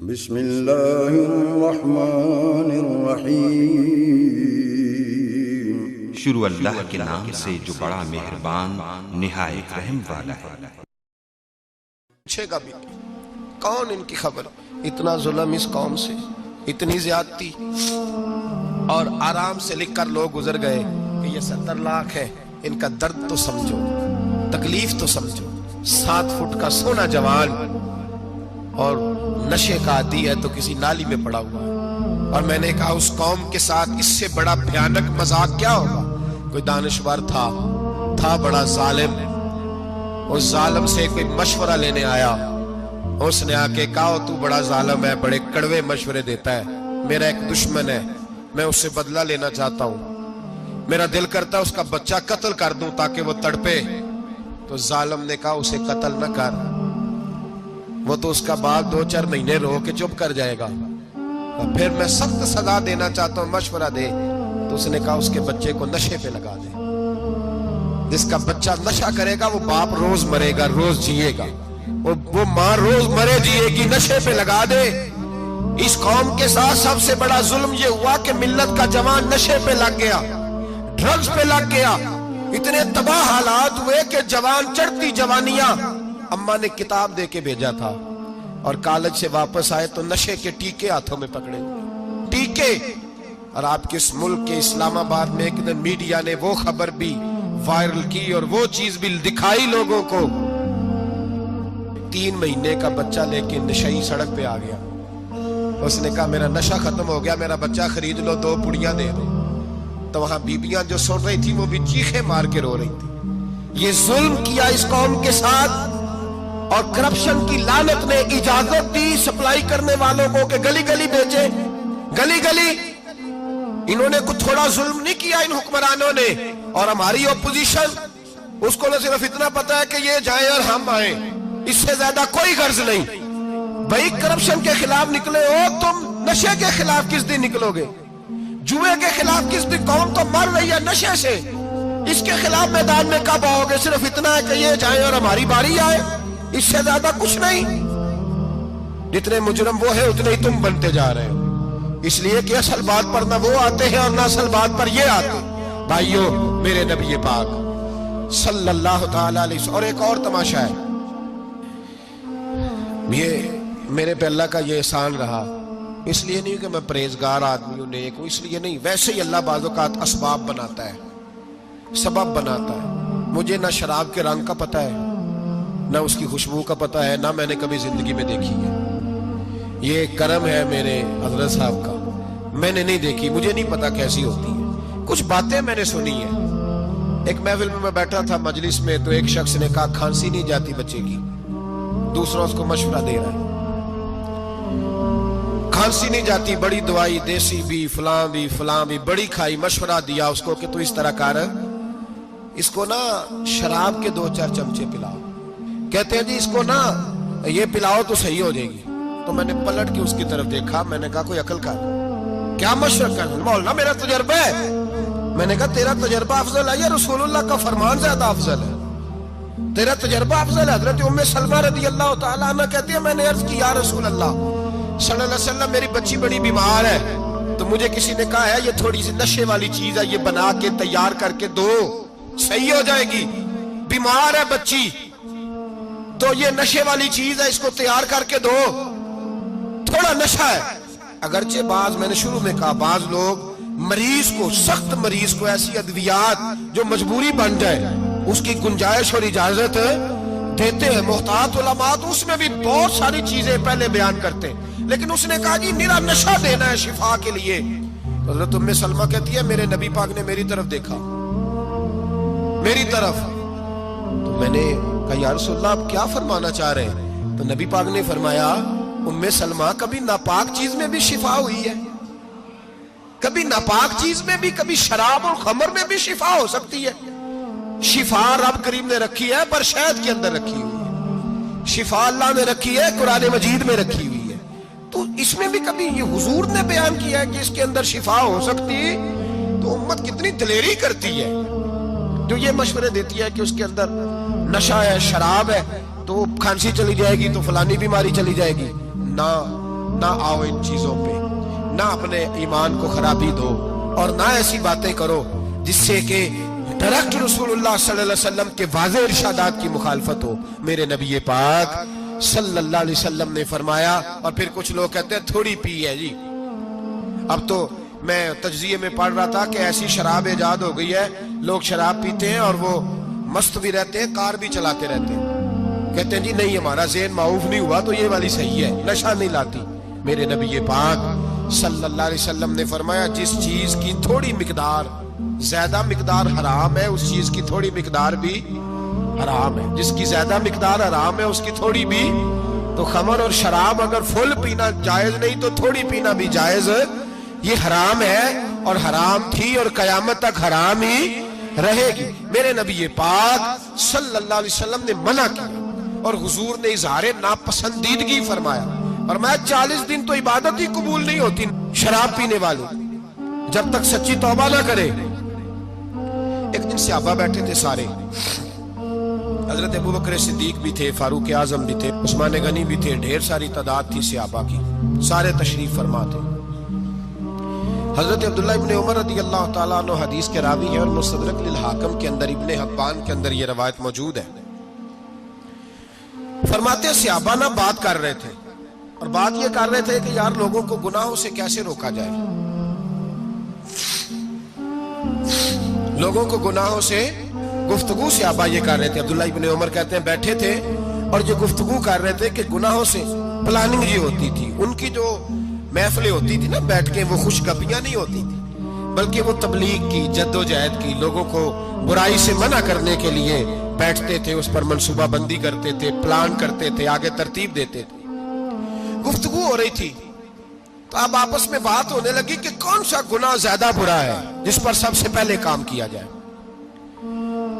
بسم اللہ الرحمن الرحیم۔ شروع اللہ کے نام سے جو بڑا مہربان نہایت رحم والا ہے۔ پوچھے گا بھی کون ان کی خبر، اتنا ظلم اس قوم سے، اتنی زیادتی، اور آرام سے لکھ کر لوگ گزر گئے کہ یہ 70 لاکھ ہے، ان کا درد تو سمجھو، تکلیف تو سمجھو۔ 7 فٹ کا سونا جوان اور نشے کا عادی ہے تو کسی نالی میں پڑا ہوا ہے۔ اور میں نے کہا اس قوم کے ساتھ اس سے بڑا بھیانک مذاق کیا ہوگا؟ کوئی دانشور تھا بڑا ظالم، اس ظالم سے کوئی مشورہ لینے آیا، اس نے آ کے کہا تو بڑا ظالم ہے، بڑے کڑوے مشورے دیتا ہے، میرا ایک دشمن ہے، میں اس سے بدلہ لینا چاہتا ہوں، میرا دل کرتا ہے اس کا بچہ قتل کر دوں تاکہ وہ تڑپے۔ تو ظالم نے کہا اسے قتل نہ کر، وہ تو اس کا باپ 2-4 مہینے رو کے چپ کر جائے گا، اور پھر میں سخت سزا دینا چاہتا ہوں، مشورہ دے۔ تو اس نے کہا اس کے بچے کو نشے پہ لگا دے، جس کا بچہ نشہ کرے گا وہ باپ روز مرے گا، روز جیے گا، وہ ماں روز مرے جیے گی، نشے پہ لگا دے۔ اس قوم کے ساتھ سب سے بڑا ظلم یہ ہوا کہ ملت کا جوان نشے پہ لگ گیا، ڈرگز پہ لگ گیا، اتنے تباہ حالات ہوئے کہ جوان چڑھتی جوانیاں، اماں نے کتاب دے کے بھیجا تھا، اور کالج سے واپس آئے تو نشے کے ٹیکے ہاتھوں میں پکڑے ہوئے، ٹیکے۔ اور آپ کے اس ملک کے اسلام آباد میں ایک دن میڈیا نے وہ خبر بھی وائرل کی اور وہ چیز بھی دکھائی لوگوں کو، 3 مہینے کا بچہ لے کے نشئی سڑک پہ آ گیا، اس نے کہا میرا نشہ ختم ہو گیا، میرا بچہ خرید لو، 2 پڑیاں دے دو۔ تو وہاں بیبیاں جو سن رہی تھی وہ بھی چیخیں مار کے رو رہی تھی۔ یہ ظلم کیا اس قوم کے ساتھ، اور کرپشن کی لعنت نے اجازت دی سپلائی کرنے والوں کو کہ گلی گلی بیچے، گلی گلی۔ انہوں نے کچھ تھوڑا ظلم نہیں کیا ان حکمرانوں نے، اور ہماری اپوزیشن اس کو نہ صرف اتنا پتا ہے کہ یہ جائیں اور ہم آئیں، اس سے زیادہ کوئی غرض نہیں۔ بھائی کرپشن کے خلاف نکلے ہو تم، نشے کے خلاف کس دن نکلو گے؟ جوئے کے خلاف کس دن؟ قوم تو مر رہی ہے نشے سے، اس کے خلاف میدان میں کب آؤ گے؟ صرف اتنا ہے کہ یہ جائیں اور ہماری باری آئے، اس سے زیادہ کچھ نہیں۔ جتنے مجرم وہ ہیں اتنے ہی تم بنتے جا رہے ہو، اس لیے کہ اصل بات پر نہ وہ آتے ہیں اور نہ اصل بات پر یہ آتے۔ بھائیو، میرے نبی پاک صلی اللہ تعالی علیہ وسلم، اور ایک اور تماشا ہے، یہ میرے پہ اللہ کا یہ احسان رہا، اس لیے نہیں کہ میں پرہیزگار آدمی ہوں، نیک ہوں، اس لیے نہیں، ویسے ہی اللہ بعض اوقات اسباب بناتا ہے، سبب بناتا ہے۔ مجھے نہ شراب کے رنگ کا پتہ ہے، نہ اس کی خوشبو کا پتہ ہے، نہ میں نے کبھی زندگی میں دیکھی ہے، یہ کرم ہے میرے حضرت صاحب کا، میں نے نہیں دیکھی، مجھے نہیں پتا کیسی ہوتی ہے، کچھ باتیں میں نے سنی ہیں۔ ایک محفل میں بیٹھا تھا مجلس میں، تو ایک شخص نے کہا کھانسی نہیں جاتی بچے کی، دوسرا اس کو مشورہ دے رہا ہے، کھانسی نہیں جاتی، بڑی دوائی دیسی بھی فلاں بھی بڑی کھائی، مشورہ دیا اس کو کہ تو اس طرح کر، اس کو نا شراب کے 2-4 چمچے پلاؤ، کہتے ہیں جی اس کو نا یہ پلاؤ تو صحیح ہو جائے گی۔ تو میں نے پلٹ کے اس کی طرف دیکھا، میں نے کہا کوئی عقل کر، کیا مشورہ کر؟ مولانا میرا تجربہ ہے۔ میں نے کہا تیرا تجربہ افضل ہے یا رسول اللہ کا فرمان زیادہ افضل ہے؟ تیرا تجربہ افضل ہے۔ حضرت ام سلمہ رضی اللہ تعالیٰ عنہ کہتی ہے میں نے عرض کی یا رسول اللہ صلی اللہ علیہ وسلم، میری بچی بڑی بیمار ہے، تو مجھے کسی نے کہا ہے یہ تھوڑی سی نشے والی چیز ہے، یہ بنا کے تیار کر کے دو، صحیح ہو جائے گی، بیمار ہے بچی تو یہ نشے والی چیز ہے، اس کو تیار کر کے دو، تھوڑا نشہ ہے۔ اگرچہ میں نے شروع میں کہا بعض لوگ مریض کو، سخت مریض کو ایسی ادویات جو مجبوری بن جائے اس کی گنجائش اور اجازت دیتے ہیں، محتاط علماء تو اس میں بھی بہت ساری چیزیں پہلے بیان کرتے ہیں، لیکن اس نے کہا جی میرا نشہ دینا ہے شفا کے لیے۔ حضرت ام سلمہ کہتی ہے میرے نبی پاک نے میری طرف دیکھا، میری طرف، تو میں نے کہا یا رسول اللہ آپ کیا فرمانا چاہ رہے ہیں؟ تو نبی پاک نے فرمایا ام سلمہ کبھی ناپاک چیز میں بھی شفا ہوئی ہے، کبھی ناپاک چیز میں بھی، کبھی شراب اور خمر میں بھی شفا ہو سکتی ہے۔ شفا رب کریم نے رکھی ہے پر شہد کے اندر رکھی ہوئی ہے، شفا اللہ نے رکھی ہے قرآن مجید میں رکھی ہوئی ہے، تو اس میں بھی کبھی یہ حضور نے بیان کیا ہے کہ اس کے اندر شفا ہو سکتی، تو امت کتنی دلیری کرتی ہے جو یہ مشورے دیتی ہے کہ اس کے اندر نشہ ہے، شراب ہے، تو کھانسی چلی جائے گی تو فلانی بیماری چلی جائے گی۔ نہ، نہ آؤ ان چیزوں پہ، نہ اپنے ایمان کو خرابی دو، اور نہ ایسی باتیں کرو جس سے کہ ڈائریکٹ رسول اللہ صلی اللہ علیہ وسلم کے واضح ارشادات کی مخالفت ہو۔ میرے نبی پاک صلی اللہ علیہ وسلم نے فرمایا، اور پھر کچھ لوگ کہتے ہیں تھوڑی پی ہے جی۔ اب تو میں تجزیے میں پڑھ رہا تھا کہ ایسی شراب ایجاد ہو گئی ہے، لوگ شراب پیتے ہیں اور وہ مست بھی رہتے ہیں، کار بھی چلاتے رہتے ہیں، کہتے ہیں جی نہیں ہمارا ذہن معاف نہیں ہوا تو یہ والی صحیح ہے، نشہ نہیں لاتی۔ میرے نبی پاک صلی اللہ علیہ وسلم نے فرمایا جس چیز کی تھوڑی مقدار زیادہ مقدار حرام ہے اس چیز کی تھوڑی مقدار بھی حرام ہے، جس کی زیادہ مقدار حرام ہے اس کی تھوڑی بھی۔ تو خمر اور شراب اگر فل پینا جائز نہیں تو تھوڑی پینا بھی جائز، یہ حرام ہے اور حرام تھی اور قیامت تک حرام ہی رہے گی۔ میرے نبی پاک صلی اللہ علیہ وسلم نے منع کیا اور حضور نے اظہار ناپسندیدگی فرمایا، اور میں 40 دن تو عبادت ہی قبول نہیں ہوتی شراب پینے والوں جب تک سچی توبہ نہ کرے۔ ایک دن صحابہ بیٹھے تھے سارے، حضرت ابوبکر صدیق بھی تھے، فاروق اعظم بھی تھے، عثمان غنی بھی تھے، ڈھیر ساری تعداد تھی صحابہ کی، سارے تشریف فرما تھے۔ حضرت عبداللہ ابن عمر رضی اللہ تعالیٰ عنہ حدیث کے راوی ہیں، اور مستدرک للحاکم کے اندر ابن حبان کے اندر یہ روایت موجود ہے۔ فرماتے ہیں صحابہ نہ بات کر رہے تھے، اور بات یہ کر رہے تھے کہ یار لوگوں کو گناہوں سے کیسے روکا جائے، لوگوں کو گناہوں سے گفتگو صحابہ یہ کر رہے تھے۔ عبداللہ ابن عمر کہتے ہیں بیٹھے تھے اور جو گفتگو کر رہے تھے کہ گناہوں سے پلاننگ یہ ہوتی تھی، ان کی جو محفلیں ہوتی تھی نا بیٹھ کے، وہ خوش گپیاں نہیں ہوتی تھی بلکہ وہ تبلیغ کی، جد و جہد کی، لوگوں کو برائی سے منع کرنے کے لیے بیٹھتے تھے، اس پر منصوبہ بندی کرتے تھے، پلان کرتے تھے، آگے ترتیب دیتے تھے۔ گفتگو ہو رہی تھی تو اب آپس میں بات ہونے لگی کہ کون سا گناہ زیادہ برا ہے جس پر سب سے پہلے کام کیا جائے۔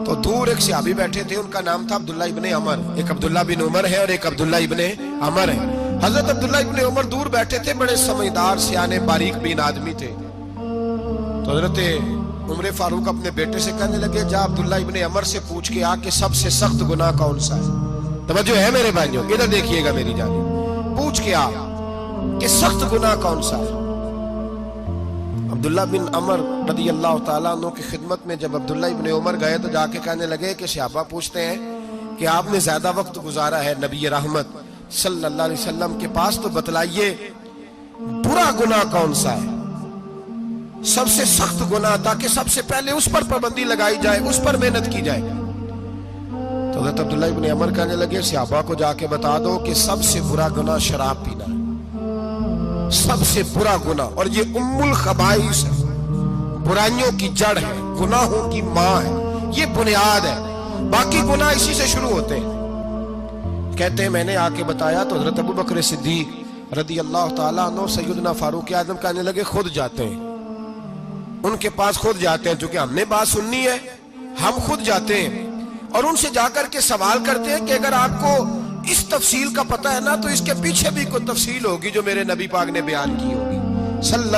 تو دور ایک صحابی بیٹھے تھے، ان کا نام تھا عبداللہ ابن عمر، ایک عبداللہ بن عمر ہے اور ایک عبداللہ ابن عمر ہے۔ حضرت عبداللہ ابن عمر دور بیٹھے تھے، بڑے سمجھدار سیانے باریک بین آدمی تھے۔ تو حضرت عمر فاروق اپنے بیٹے سے کہنے لگے جا عبداللہ ابن عمر سے پوچھ کے آ کہ سب سے سخت گناہ کون سا ہے۔ توجہ ہے میرے بھائیوں، ادھر دیکھیے گا میری جانب، پوچھ کے آ کہ سخت گناہ کون سا ہے۔ عبداللہ بن عمر رضی اللہ تعالیٰ عنہ کی خدمت میں جب عبداللہ ابن عمر گئے تو جا کے کہنے لگے کہ صحابہ پوچھتے ہیں کہ آپ نے زیادہ وقت گزارا ہے نبی رحمت صلی اللہ علیہ وسلم کے پاس، تو بتلائیے برا گناہ کون سا ہے، سب سے سخت گناہ، تاکہ سب سے پہلے اس پر پابندی لگائی جائے، اس پر محنت کی جائے۔ تو حضرت عبداللہ ابن عمر کہنے لگے صحابہ کو جا کے بتا دو کہ سب سے برا گناہ شراب پینا ہے، سب سے برا گناہ، اور یہ ام الخبائث ہے، برائیوں کی جڑ ہے، گناہوں کی ماں ہے، یہ بنیاد ہے، باقی گناہ اسی سے شروع ہوتے ہیں۔ کہتے ہیں میں نے آ کے بتایا تو حضرت ابوبکر صدیق رضی اللہ تعالیٰ عنہ سیدنا فاروق اعظم کہنے لگے خود جاتے ہیں، ان کے پاس خود جاتے ہیں، چونکہ ہم نے بات سننی ہے ہم خود جاتے ہیں اور ان سے جا کر کے سوال کرتے ہیں کہ اگر آپ کو اس تفصیل کا پتہ ہے نا تو اس کے پیچھے بھی کوئی تفصیل ہوگی جو میرے نبی پاک نے بیان کی ہوگی صلی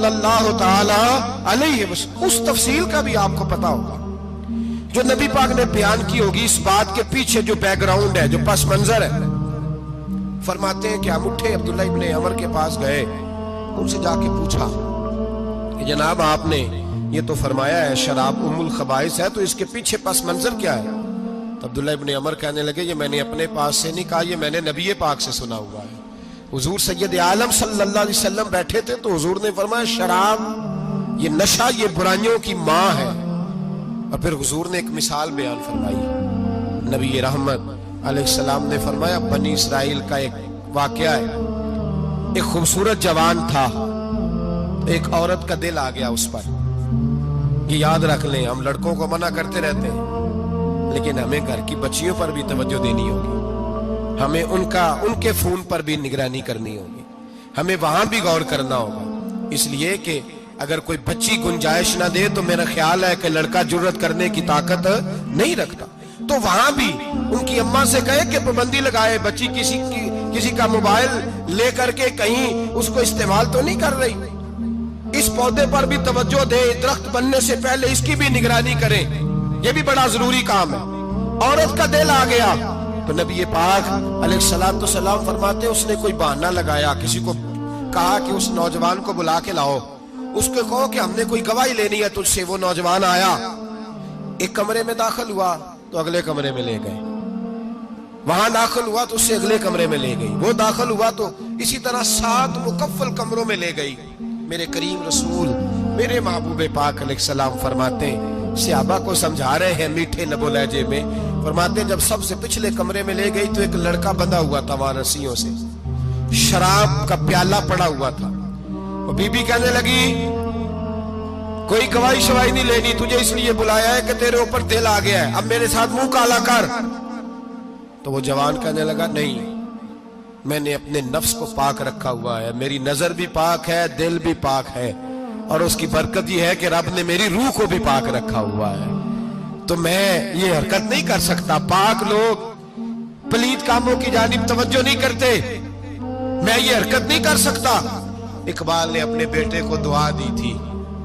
اللہ تعالی علیہ وسلم، اس تفصیل کا بھی آپ کو پتہ ہوگا جو نبی پاک نے بیان کی ہوگی، اس بات کے پیچھے جو بیک گراؤنڈ ہے، جو پس منظر ہے۔ فرماتے ہیں کہ ہم اٹھے، عبداللہ ابن عمر کے پاس گئے، ان سے جا کے پوچھا کہ جناب آپ نے یہ تو فرمایا ہے شراب ام الخبائث ہے، تو اس کے پیچھے پس منظر کیا ہے؟ تو عبداللہ ابن عمر کہنے لگے یہ میں نے اپنے پاس سے نہیں کہا، یہ میں نے نبی پاک سے سنا ہوا ہے۔ حضور سید عالم صلی اللہ علیہ وسلم بیٹھے تھے تو حضور نے فرمایا شراب، یہ نشہ، یہ برائیوں کی ماں ہے۔ اور پھر حضور نے ایک مثال بیان فرمائی، نبی رحمت علیہ السلام نے فرمایا بنی اسرائیل کا ایک واقعہ ہے، ایک خوبصورت جوان تھا، ایک عورت کا دل آ گیا اس پر۔ یہ یاد رکھ لیں، ہم لڑکوں کو منع کرتے رہتے ہیں لیکن ہمیں گھر کی بچیوں پر بھی توجہ دینی ہوگی، ہمیں ان کے فون پر بھی نگرانی کرنی ہوگی، ہمیں وہاں بھی غور کرنا ہوگا، اس لیے کہ اگر کوئی بچی گنجائش نہ دے تو میرا خیال ہے کہ لڑکا جرت کرنے کی طاقت نہیں رکھتا، تو وہاں بھی ان کی اماں سے کہے کہ پابندی لگائے، بچی کسی کا موبائل لے کر کے کہیں اس کو استعمال تو نہیں کر رہی، اس پودے پر بھی توجہ دے، درخت بننے سے پہلے اس کی بھی نگرانی کریں، یہ بھی بڑا ضروری کام ہے۔ عورت کا دل آ گیا تو نبی پاک علیہ السلام فرماتے اس نے کوئی بہانہ لگایا، کسی کو کہا کہ اس نوجوان کو بلا کے لاؤ، اس کو کہو کہ ہم نے کوئی گواہی لینی ہے تجھ سے۔ وہ نوجوان آیا، ایک کمرے میں داخل ہوا تو اگلے کمرے میں لے گئے، وہاں داخل ہوا تو اس سے اگلے کمرے میں لے گئی، وہ داخل ہوا تو اسی طرح 7 مکفل کمروں میں لے گئی۔ میرے کریم رسول میرے محبوب پاک علیہ السلام فرماتے صحابہ کو سمجھا رہے ہیں میٹھے لب و لہجے میں، فرماتے جب سب سے پچھلے کمرے میں لے گئی تو ایک لڑکا بندھا ہوا تھا وہاں رسیوں سے، شراب کا پیالہ پڑا ہوا تھا۔ وہ بی بی کہنے لگی کوئی گواہی شواہی نہیں لینی، تجھے اس لیے بلایا ہے کہ تیرے اوپر دل آ گیا ہے، اب میرے ساتھ منہ کالا کر۔ تو وہ جوان کہنے لگا نہیں، میں نے اپنے نفس کو پاک رکھا ہوا ہے، میری نظر بھی پاک ہے، دل بھی پاک ہے، اور اس کی برکت یہ ہے کہ رب نے میری روح کو بھی پاک رکھا ہوا ہے، تو میں یہ حرکت نہیں کر سکتا۔ پاک لوگ پلید کاموں کی جانب توجہ نہیں کرتے، میں یہ حرکت نہیں کر سکتا۔ اقبال نے اپنے بیٹے کو دعا دی تھی،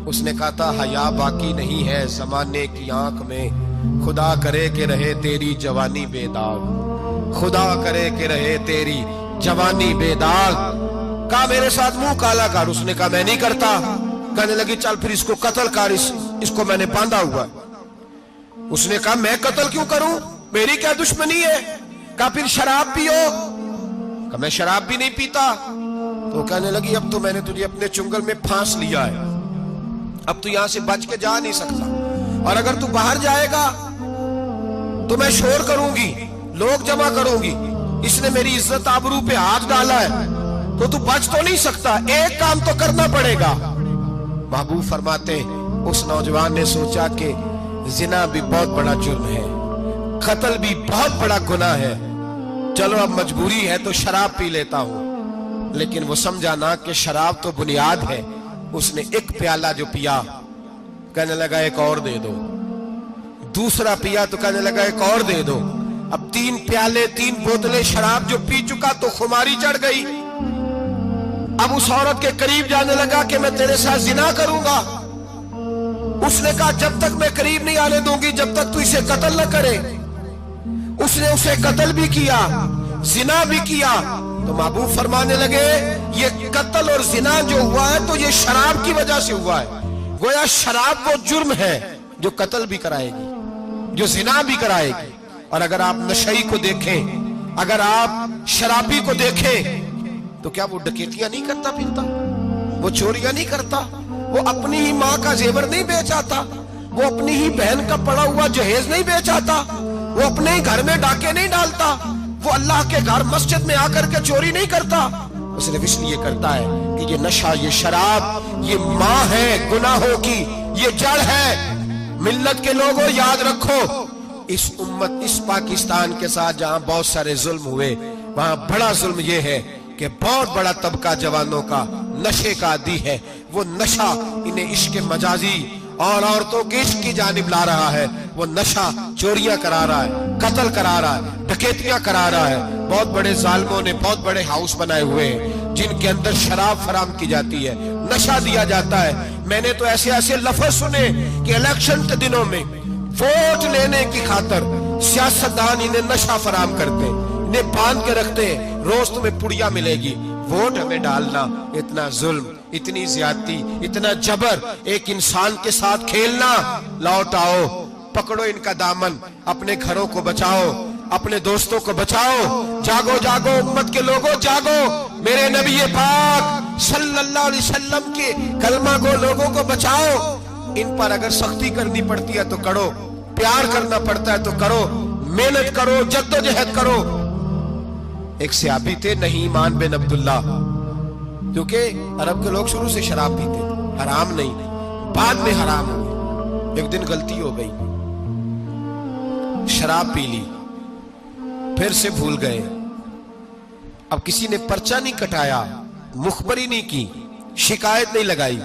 اس نے کہا تھا حیا باقی نہیں ہے زمانے کی آنکھ میں، خدا کرے کہ رہے تیری جوانی بے داغ، خدا کرے کہ رہے تیری جوانی بے داغ۔ کہا میرے ساتھ منہ کالا کر، اس نے کہا میں نہیں کرتا۔ کہنے لگی چل پھر اس کو قتل کر، اس کو میں نے باندھا ہوا ہے۔ اس نے کہا میں قتل کیوں کروں، میری کیا دشمنی ہے؟ کہا پھر شراب پیو، کہا میں شراب بھی نہیں پیتا۔ تو کہنے لگی اب تو میں نے تجھے اپنے چنگل میں پھانس لیا ہے، اب تو یہاں سے بچ کے جا نہیں سکتا، اور اگر تو باہر جائے گا تو میں شور کروں گی، لوگ جمع کروں گی، اس نے میری عزت آبرو پہ ہاتھ ڈالا ہے، تو بچ تو نہیں سکتا، ایک کام تو کرنا پڑے گا۔ محبوب فرماتے اس نوجوان نے سوچا کہ زنا بھی بہت بڑا جرم ہے، قتل بھی بہت بڑا گناہ ہے، چلو اب مجبوری ہے تو شراب پی لیتا ہوں۔ لیکن وہ سمجھا نہ کہ شراب تو بنیاد ہے۔ اس نے ایک پیالہ جو پیا، کہنے لگا ایک اور دے دو، دوسرا پیا تو کہنے لگا ایک اور دے دو۔ اب 3 پیالے 3 بوتلیں شراب جو پی چکا تو خماری چڑھ گئی۔ اب اس عورت کے قریب جانے لگا کہ میں تیرے ساتھ زنا کروں گا۔ اس نے کہا جب تک میں قریب نہیں آنے دوں گی جب تک تو اسے قتل نہ کرے۔ اس نے اسے قتل بھی کیا، زنا بھی کیا۔ تو محبوب فرمانے لگے یہ قتل اور زنا جو ہوا ہے تو یہ شراب کی وجہ سے ہوا ہے۔ گویا شراب وہ جرم ہے جو قتل بھی کرائے گی، جو زنا بھی کرائے گی۔ اور اگر آپ نشئی کو دیکھیں، اگر آپ شرابی کو دیکھیں تو کیا وہ ڈکیتیاں نہیں کرتا پھرتا، وہ چوریاں نہیں کرتا، وہ اپنی ہی ماں کا زیور نہیں بیچ آتا، وہ اپنی ہی بہن کا پڑا ہوا جہیز نہیں بیچ آتا، وہ اپنے ہی گھر میں ڈاکے نہیں ڈالتا، وہ اللہ کے گھر مسجد میں آ کر کے چوری نہیں کرتا۔ وہ صرف اس لیے کرتا ہے کہ یہ نشہ، یہ شراب، یہ ماں ہے گناہوں کی، یہ جڑ ہے۔ ملت کے لوگوں یاد رکھو، اس امت، اس پاکستان کے ساتھ جہاں بہت سارے ظلم ہوئے، وہاں بڑا ظلم یہ ہے کہ بہت بڑا طبقہ جوانوں کا نشے کا عادی ہے۔ وہ نشہ انہیں عشق مجازی اور عورتوں کے عشق کی جانب لا رہا ہے۔ وہ نشہ چوریاں کرا رہا ہے، قتل کرا رہا ہے، ڈکیتیاں کرا رہا ہے۔ بہت بڑے ظالموں نے بہت بڑے ہاؤس بنائے ہوئے ہیں جن کے اندر شراب فراہم کی جاتی ہے، نشہ دیا جاتا ہے۔ میں نے تو ایسے ایسے لفظ سنے کہ الیکشن کے دنوں میں ووٹ لینے کی خاطر سیاستدان انہیں نشہ فراہم کرتے، انہیں باندھ کے رکھتے ہیں، روز تمہیں پڑیا ملے گی، ووٹ ہمیں ڈالنا۔ اتنا ظلم، اتنی زیادتی، اتنا جبر، ایک انسان کے ساتھ کھیلنا۔ لوٹ آؤ، پکڑو ان کا دامن، اپنے گھروں کو بچاؤ، اپنے دوستوں کو بچاؤ۔ جاگو جاگو امت کے لوگوں، جاگو، میرے نبی پاک صلی اللہ علیہ وسلم کے کلمہ گو لوگوں کو بچاؤ۔ ان پر اگر سختی کرنی پڑتی ہے تو کرو، پیار کرنا پڑتا ہے تو کرو، محنت کرو، جدوجہد کرو۔ ایک صحابی تھے نعمان بن عبداللہ، کیونکہ عرب کے لوگ شروع سے شراب پیتے تھے، حرام نہیں، بعد میں حرام ہوئی۔ ایک دن غلطی ہو گئی، شراب پی لی، پھر سے بھول گئے۔ اب کسی نے پرچہ نہیں کٹایا، مخبری نہیں کی، شکایت نہیں لگائی۔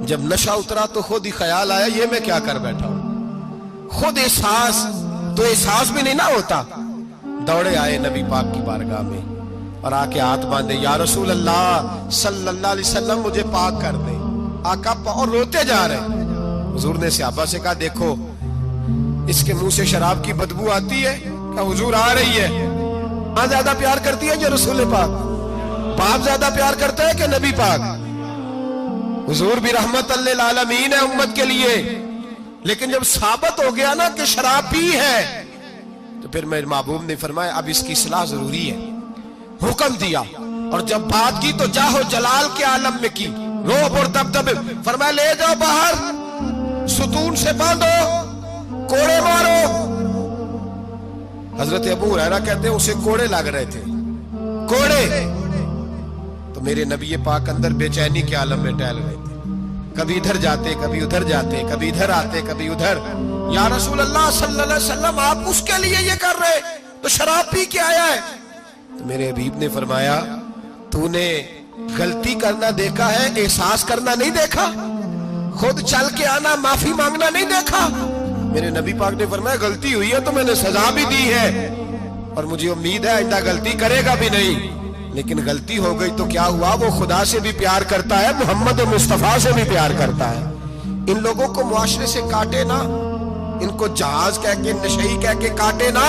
جب نشہ اترا تو خود ہی خیال آیا یہ میں کیا کر بیٹھا ہوں، خود احساس تو احساس بھی نہیں نہ ہوتا۔ دوڑے آئے نبی پاک کی بارگاہ میں اور آ کے ہاتھ باندھے، یا رسول اللہ صلی اللہ علیہ وسلم مجھے پاک کر دے۔ آقا اور روتے جا رہے۔ حضور نے صحابہ سے کہا دیکھو اس کے منہ سے شراب کی بدبو آتی ہے، کہ حضور آ رہی ہے. ماں زیادہ پیار کرتی ہے جو رسول پاک؟ باپ زیادہ پیار کرتا ہے کہ نبی پاک؟ حضور بھی رحمت للعالمین ہے امت کے لیے، لیکن جب ثابت ہو گیا نا کہ شراب پی ہے تو پھر میرے محبوب نے فرمایا اب اس کی اصلاح ضروری ہے. حکم دیا اور جب بات کی تو جاہو جلال کے عالم میں کی، روب اور دبدبے. فرمایا لے جاؤ باہر، ستون سے باندھو، کوڑے مارو. حضرت ابو ہریرہ کہتے ہیں اسے کوڑے لگ رہے تھے، کوڑے. تو میرے نبی پاک اندر بے چینی کے عالم میں ٹہل رہے تھے، کبھی ادھر جاتے کبھی ادھر جاتے، کبھی ادھر آتے کبھی ادھر. یا رسول اللہ صلی اللہ علیہ وسلم آپ اس کے لیے یہ کر رہے تو شراب پی کے آیا ہے. تو میرے حبیب نے فرمایا تو نے غلطی کرنا دیکھا ہے، احساس کرنا نہیں دیکھا، خود چل کے آنا معافی مانگنا نہیں دیکھا. میرے نبی پاک نے فرمایا غلطی ہوئی ہے تو میں نے سزا بھی دی ہے اور مجھے امید ہے آئندہ غلطی کرے گا بھی نہیں. لیکن غلطی ہو گئی تو کیا ہوا، وہ خدا سے بھی پیار کرتا ہے، محمد مصطفیٰ سے بھی پیار کرتا ہے. ان لوگوں کو معاشرے سے کاٹے نا، ان کو جہاز کہہ کے نشئی کہہ کے کاٹے نا.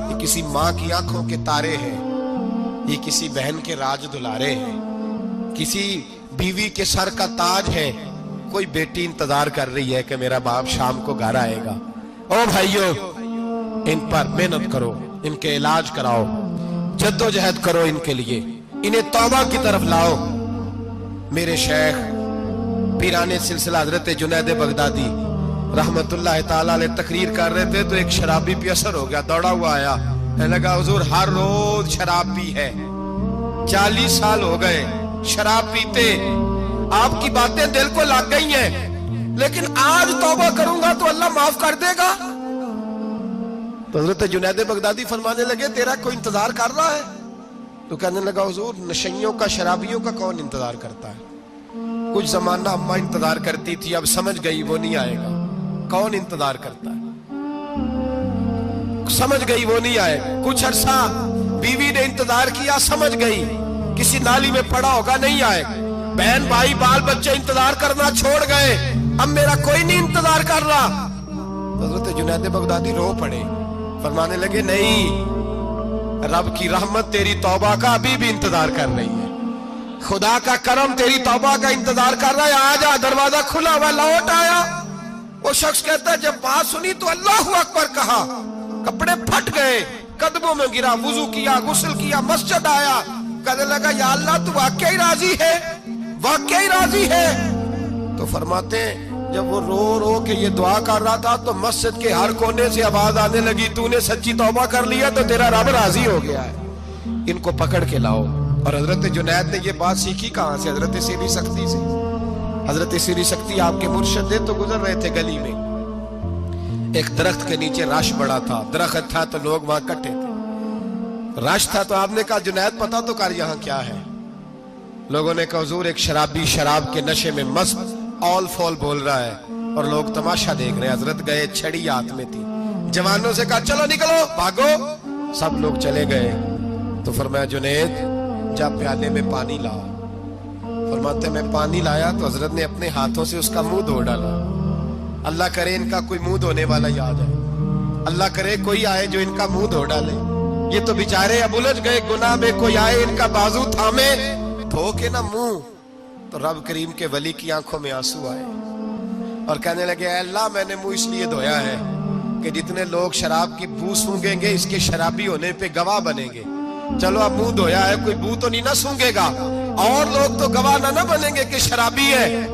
یہ کسی ماں کی آنکھوں کے تارے ہیں، یہ کسی بہن کے راج دلارے ہیں، کسی بیوی کے سر کا تاج ہے. کوئی بیٹی انتظار کر رہی ہے کہ میرا باپ شام کو گھر آئے گا. او بھائیو، ان پر محنت کرو، ان کے علاج کراؤ، جد و جہد کرو ان کے لیے، انہیں توبہ کی طرف لاؤ. میرے شیخ پیران سلسلہ حضرت جنید بغدادی رحمت اللہ تعالیٰ علیہ تقریر کر رہے تھے تو ایک شرابی پہ اثر ہو گیا، دوڑا ہوا آیا، کہنے لگا حضور ہر روز شراب پی ہے، 40 سال ہو گئے شراب پیتے، آپ کی باتیں دل کو لگ گئی ہیں، لیکن آج توبہ کروں گا تو اللہ معاف کر دے گا. تو حضرت جنید بغدادی فرمانے لگے تیرا کوئی انتظار کر رہا ہے؟ تو کہنے لگا حضور نشیوں کا شرابیوں کا کون انتظار کرتا ہے؟ کچھ زمانہ اماں انتظار کرتی تھی، اب سمجھ گئی وہ نہیں آئے گا. کون انتظار کرتا ہے؟ سمجھ گئی وہ نہیں آئے. کچھ عرصہ بیوی نے انتظار کیا، سمجھ گئی کسی نالی میں پڑا ہوگا نہیں آئے. بہن بھائی بال بچے انتظار کرنا چھوڑ گئے، اب میرا کوئی نہیں انتظار کر رہا. حضرت جنید بغدادی رو پڑے، فرمانے لگے نہیں، رب کی رحمت تیری توبہ کا ابھی بھی انتظار کر رہی ہے، خدا کا کرم تیری توبہ کا انتظار کر رہا ہے. آجا، دروازہ کھلا ہوا، لوٹ آیا. وہ شخص کہتا ہے جب بات سنی تو اللہ اکبر کہا، کپڑے پھٹ گئے، قدموں میں گرا، وضو کیا، غسل کیا، مسجد آیا، کہنے لگا یا اللہ تو واقعی راضی ہے، واقعی راضی ہے. تو فرماتے ہیں جب وہ رو رو کے یہ دعا کر رہا تھا تو مسجد کے ہر کونے سے آواز آنے لگی تو نے سچی توبہ کر لیا تو تیرا رب راضی ہو گیا ہے، ان کو پکڑ کے لاؤ. اور حضرت جنید نے یہ بات سیکھی کہاں سے؟ حضرت سیری سختی سے. حضرت سیری سختی آپ کے مرشد تھے تو گزر رہے تھے گلی میں، ایک درخت کے نیچے رش بڑا تھا، درخت تھا تو لوگ وہاں کٹے تھے، رش تھا تو آپ نے کہا جنید پتا تو کر یہاں کیا ہے. لوگوں نے کہا حضور ایک شرابی شراب کے نشے میں مست آل فول بول رہا ہے اور لوگ تماشا دیکھ رہے ہیں. حضرت گئے، چھڑی ہاتھ میں تھی، جوانوں سے کہا چلو نکلو بھاگو. سب لوگ چلے گئے تو فرمایا جنید جا پیالے میں پانی لا. فرماتے میں پانی لایا تو حضرت نے اپنے ہاتھوں سے اس کا منہ دھو ڈالا. اللہ کرے ان کا کوئی منہ دھونے والا یاد ہے، اللہ کرے کوئی آئے جو ان کا منہ دھو ڈالے. یہ تو بیچارے اب الجھ گئے گناہ میں، کوئی آئے ان کا بازو تھامے دھو کے نہ منہ. تو رب کریم کے ولی کی آنکھوں میں آنسو آئے اور کہنے لگے اے اللہ میں نے منہ اس لیے دھویا ہے کہ جتنے لوگ شراب کی بو سونگیں گے اس کے شرابی ہونے پہ گواہ بنیں گے. چلو اب منہ دھویا ہے، کوئی بو تو نہیں نہ سونگے گا، اور لوگ تو گواہ نہ بنیں گے کہ شرابی ہے.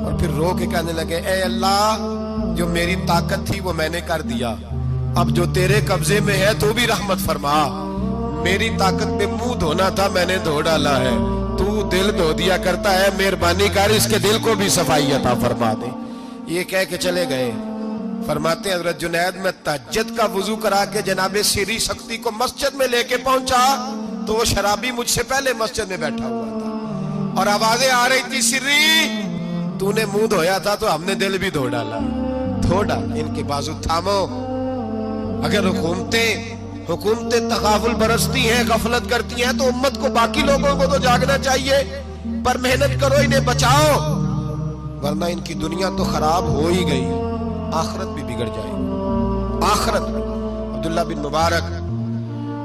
اور پھر رو کے کہنے لگے اے اللہ جو میری طاقت تھی وہ میں نے کر دیا، اب جو تیرے قبضے میں ہے تو بھی رحمت فرما. میری طاقت پہ منہ دھونا تھا میں نے دھو ڈالا ہے، تو دل دھو دیا کرتا ہے، مہربانی کر اس کے دل کو بھی صفائی عطا فرما دے. یہ کہہ کے چلے گئے. فرماتے ہیں حضرت جنید میں تہجد کا وضو کرا کے جناب سیری سختی کو مسجد میں لے کے پہنچا تو وہ شرابی مجھ سے پہلے مسجد میں بیٹھا ہوا تھا اور آوازیں آ رہی تھی سری تو نے منہ دھویا تھا تو ہم نے دل بھی دھو ڈالا. دھو ڈال، ان کے بازو تھامو. اگر حکومتیں تغافل برستی ہیں، غفلت کرتی ہیں تو امت کو باقی لوگوں کو تو جاگنا چاہیے، پر محنت کرو انہیں بچاؤ، ورنہ ان کی دنیا تو خراب ہو ہی گئی، آخرت بھی بگڑ جائے. آخرت. عبداللہ بن مبارک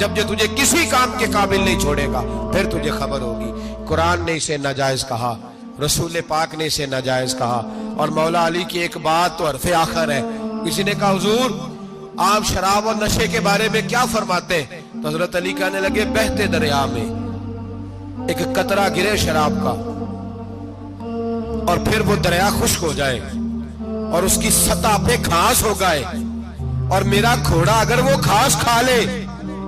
جب یہ تجھے کسی کام کے قابل نہیں چھوڑے گا پھر تجھے خبر ہوگی۔ قرآن نے اسے ناجائز کہا، رسول پاک نے اسے ناجائز کہا، اور مولا علی کی ایک بات تو حرف آخر ہے۔ کسی نے کہا حضور آپ شراب اور نشے کے بارے میں کیا فرماتے ہیں؟ تو حضرت علی کہنے لگے بہتے دریا میں ایک قطرہ گرے شراب کا اور پھر وہ دریا خشک ہو جائے اور اس کی سطح پہ گھاس ہو گئے، اور میرا گھوڑا اگر وہ گھاس کھا لے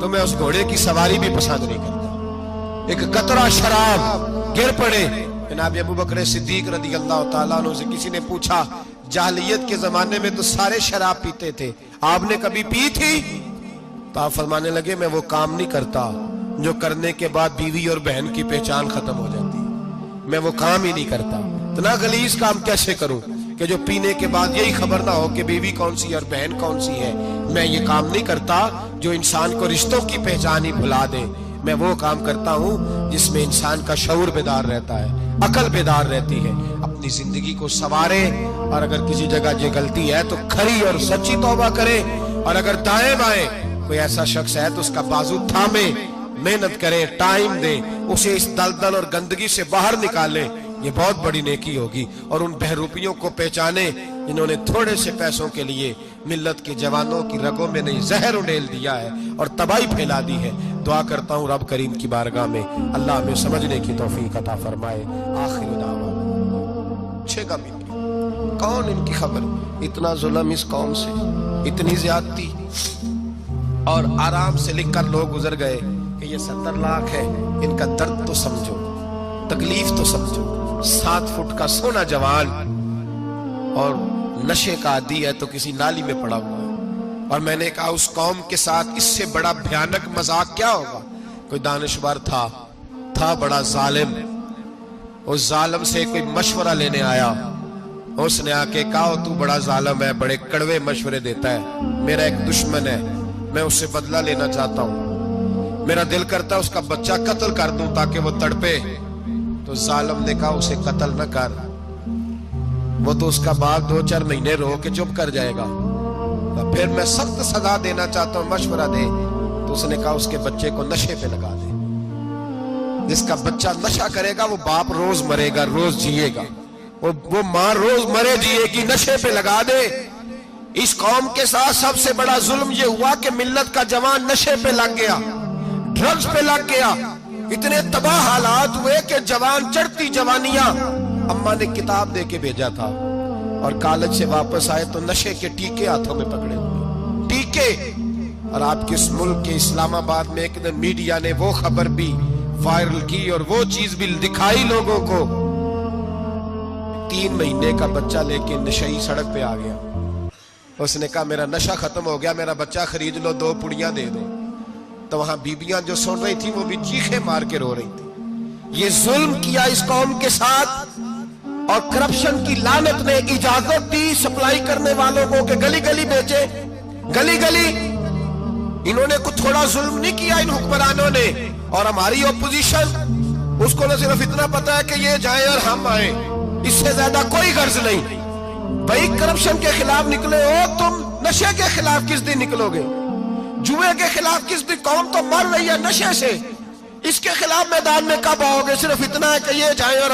تو میں اس گھوڑے کی سواری بھی پسند نہیں کرتا۔ ایک قطرہ شراب گر پڑے۔ جناب ابو بکر صدیق رضی اللہ تعالیٰ عنہ سے کسی نے پوچھا جاہلیت کے زمانے میں تو سارے شراب پیتے تھے، آپ نے کبھی پی تھی؟ تو آپ فرمانے لگے میں وہ کام نہیں کرتا جو کرنے کے بعد بیوی اور بہن کی پہچان ختم ہو جاتی، میں وہ کام ہی نہیں کرتا۔ اتنا غلیظ کام کیسے کروں کہ جو پینے کے بعد یہی خبر نہ ہو کہ بیوی کون سی اور بہن کون سی ہے۔ میں یہ کام نہیں کرتا جو انسان کو رشتوں کی پہچان ہی بھلا دے، میں وہ کام کرتا ہوں جس میں انسان کا شعور بیدار رہتا ہے، عقل بیدار رہتی ہے، اپنی زندگی کو سنوارے، اور اگر کسی جگہ یہ غلطی ہے تو کھری اور سچی توبہ کرے، اور اگر دائیں بائیں کوئی ایسا شخص ہے تو اس کا بازو تھامے، محنت کرے، ٹائم دے، اسے اس دلدل اور گندگی سے باہر نکالے، یہ بہت بڑی نیکی ہوگی۔ اور ان بہروپیوں کو پہچانے جنہوں نے تھوڑے سے پیسوں کے لیے ملت کے جوانوں کی رگوں میں نہیں زہر اڈیل دیا ہے اور تباہی پھیلا دی ہے۔ دعا کرتا ہوں رب کریم کی بارگاہ میں اللہ ہمیں سمجھنے کی توفیق عطا فرمائے۔ آخر دعوانا چھے گا مل کون ان کی خبر، اتنا ظلم اس قوم سے، اتنی زیادتی، اور آرام سے لکھ کر لوگ گزر گئے کہ یہ 70 لاکھ ہے، ان کا درد تو سمجھو، تکلیف تو سمجھو۔ 7 فٹ کا سونا جوان اور نشے کا عادی ہے تو کسی نالی میں پڑا ہوا ہے۔ اور میں نے کہا اس قوم کے ساتھ اس سے بڑا بھیانک مذاق کیا ہوگا؟ کوئی دانشور تھا بڑا ظالم، اس ظالم سے کوئی مشورہ لینے آیا، اس نے آ کے کہا تو بڑا ظالم ہے، بڑے کڑوے مشورے دیتا ہے، میرا ایک دشمن ہے، میں اس سے بدلہ لینا چاہتا ہوں، میرا دل کرتا ہے اس کا بچہ قتل کر دوں تاکہ وہ تڑپے۔ تو ظالم نے کہا اسے قتل نہ کر، وہ تو اس کا باپ 2-4 مہینے رو کے چپ کر جائے گا، پھر میں سخت سزا دینا چاہتا ہوں، مشورہ دے۔ تو اس نے کہا اس کے بچے کو نشے پہ لگا دے، جس کا بچہ نشہ کرے گا وہ باپ روز مرے گا، روز جیے گا، وہ ماں روز مرے جیے گی، نشے پہ لگا دے۔ اس قوم کے ساتھ سب سے بڑا ظلم یہ ہوا کہ ملت کا جوان نشے پہ لگ گیا، ڈرگز پہ لگ گیا، اتنے تباہ حالات ہوئے کہ جوان چڑھتی جوانیاں، اماں نے کتاب دے کے بھیجا تھا، اور کالج سے واپس آئے تو نشے کے ٹیکے ہاتھوں میں پکڑے ہوئے، ٹیکے۔ اور آپ کے اس ملک کے اسلام آباد میں ایک دن میڈیا نے وہ خبر بھی وائرل کی اور وہ چیز بھی دکھائی لوگوں کو، 3 مہینے کا بچہ لے کے نشئی سڑک پہ آ گیا، اس نے کہا میرا نشہ ختم ہو گیا، میرا بچہ خرید لو، 2 پڑیاں دے دو۔ تو وہاں بیبیاں جو سن رہی تھی وہ بھی چیخیں مار کے رو رہی تھی۔ یہ ظلم کیا اس قوم کے ساتھ، اور کرپشن کی لعنت نے اجازت دی سپلائی کرنے والوں کو کہ گلی گلی بیچے، گلی گلی۔ انہوں نے کچھ تھوڑا ظلم نہیں کیا ان حکمرانوں نے، اور ہماری اپوزیشن اس کو نہ صرف اتنا پتا ہے کہ یہ جائیں اور ہم آئیں، اس سے زیادہ کوئی غرض نہیں۔ بھائی کرپشن کے خلاف نکلے ہو تم، نشے کے خلاف کس دن نکلو گے؟ جوئے کے خلاف کس دن؟ قوم تو مر رہی ہے نشے سے، اس کے خلاف میدان میں کب آؤ گے؟ صرف اتنا ہے کہ یہ جائیں اور